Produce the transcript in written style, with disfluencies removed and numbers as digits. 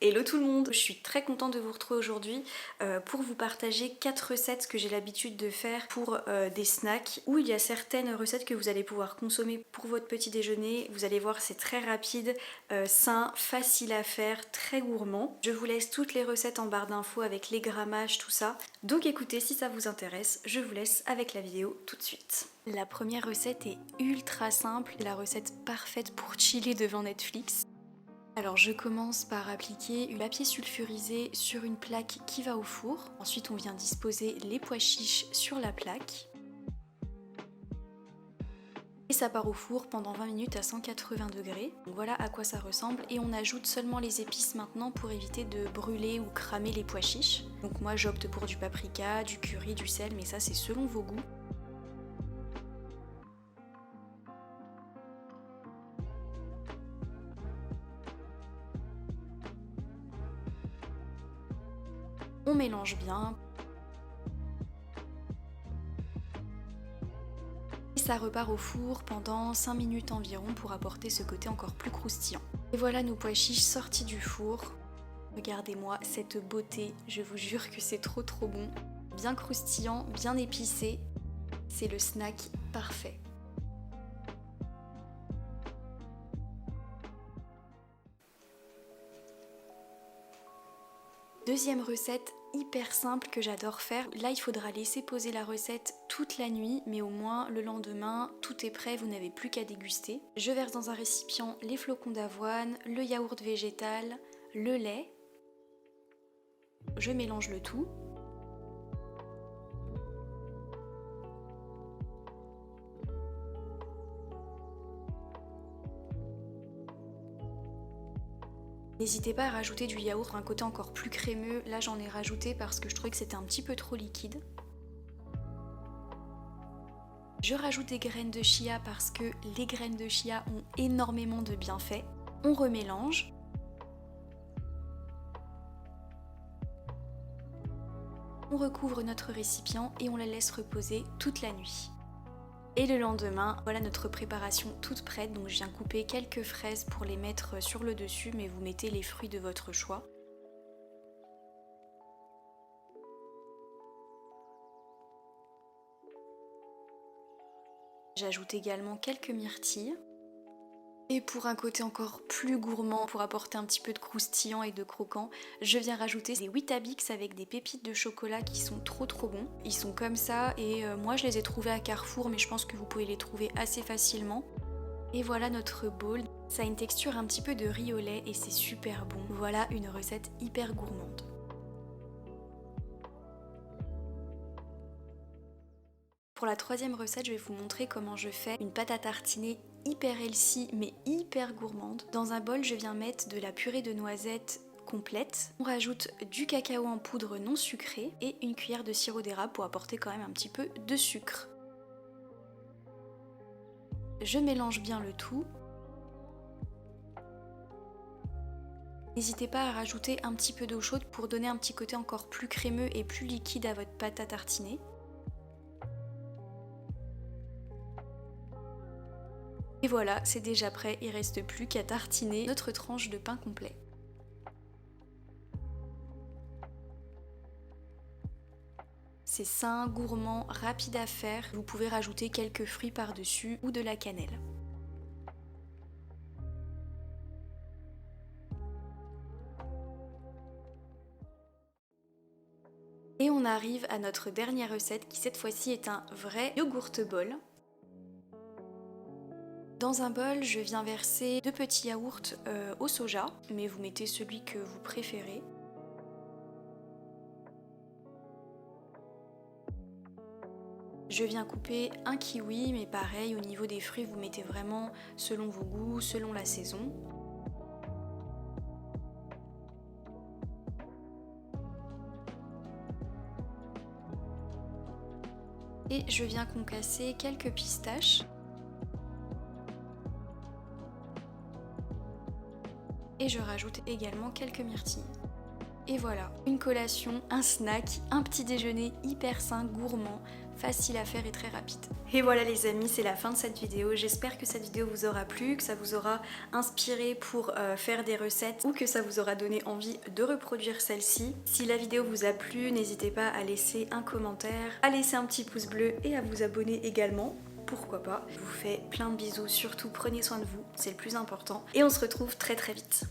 Hello tout le monde, je suis très contente de vous retrouver aujourd'hui pour vous partager 4 recettes que j'ai l'habitude de faire pour des snacks où il y a certaines recettes que vous allez pouvoir consommer pour votre petit déjeuner. Vous allez voir, c'est très rapide, sain, facile à faire, très gourmand. Je vous laisse toutes les recettes en barre d'infos avec les grammages, tout ça. Donc écoutez, si ça vous intéresse, je vous laisse avec la vidéo tout de suite. La première recette est ultra simple, la recette parfaite pour chiller devant Netflix. Alors je commence par appliquer du papier sulfurisé sur une plaque qui va au four. Ensuite on vient disposer les pois chiches sur la plaque. Et ça part au four pendant 20 minutes à 180 degrés. Donc voilà à quoi ça ressemble. Et on ajoute seulement les épices maintenant pour éviter de brûler ou cramer les pois chiches. Donc moi j'opte pour du paprika, du curry, du sel, mais ça c'est selon vos goûts. On mélange bien. Et ça repart au four pendant 5 minutes environ pour apporter ce côté encore plus croustillant. Et voilà nos pois chiches sortis du four. Regardez-moi cette beauté, je vous jure que c'est trop bon. Bien croustillant, bien épicé, c'est le snack parfait. Deuxième recette hyper simple que j'adore faire. Là, il faudra laisser poser la recette toute la nuit, mais au moins le lendemain, tout est prêt, vous n'avez plus qu'à déguster. Je verse dans un récipient les flocons d'avoine, le yaourt végétal, le lait. Je mélange le tout. N'hésitez pas à rajouter du yaourt pour un côté encore plus crémeux. Là j'en ai rajouté parce que je trouvais que c'était un petit peu trop liquide. Je rajoute des graines de chia parce que les graines de chia ont énormément de bienfaits. On remélange. On recouvre notre récipient et on la laisse reposer toute la nuit. Et le lendemain, voilà notre préparation toute prête. Donc je viens couper quelques fraises pour les mettre sur le dessus, mais vous mettez les fruits de votre choix. J'ajoute également quelques myrtilles. Et pour un côté encore plus gourmand, pour apporter un petit peu de croustillant et de croquant, je viens rajouter des Weetabix avec des pépites de chocolat qui sont trop bons. Ils sont comme ça et moi je les ai trouvés à Carrefour, mais je pense que vous pouvez les trouver assez facilement. Et voilà notre bowl. Ça a une texture un petit peu de riz au lait et c'est super bon. Voilà une recette hyper gourmande. Pour la troisième recette, je vais vous montrer comment je fais une pâte à tartiner hyper healthy mais hyper gourmande. Dans un bol, je viens mettre de la purée de noisettes complète. On rajoute du cacao en poudre non sucré et une cuillère de sirop d'érable pour apporter quand même un petit peu de sucre. Je mélange bien le tout. N'hésitez pas à rajouter un petit peu d'eau chaude pour donner un petit côté encore plus crémeux et plus liquide à votre pâte à tartiner. Et voilà, c'est déjà prêt, il ne reste plus qu'à tartiner notre tranche de pain complet. C'est sain, gourmand, rapide à faire. Vous pouvez rajouter quelques fruits par-dessus ou de la cannelle. Et on arrive à notre dernière recette qui cette fois-ci est un vrai yogourt bol. Dans un bol, je viens verser 2 petits yaourts au soja, mais vous mettez celui que vous préférez. Je viens couper un kiwi, mais pareil, au niveau des fruits, vous mettez vraiment selon vos goûts, selon la saison. Et je viens concasser quelques pistaches. Et je rajoute également quelques myrtilles. Et voilà, une collation, un snack, un petit déjeuner hyper sain, gourmand, facile à faire et très rapide. Et voilà les amis, c'est la fin de cette vidéo. J'espère que cette vidéo vous aura plu, que ça vous aura inspiré pour faire des recettes ou que ça vous aura donné envie de reproduire celle-ci. Si la vidéo vous a plu, n'hésitez pas à laisser un commentaire, à laisser un petit pouce bleu et à vous abonner également. Pourquoi pas. Je vous fais plein de bisous, surtout prenez soin de vous, c'est le plus important. Et on se retrouve très très vite.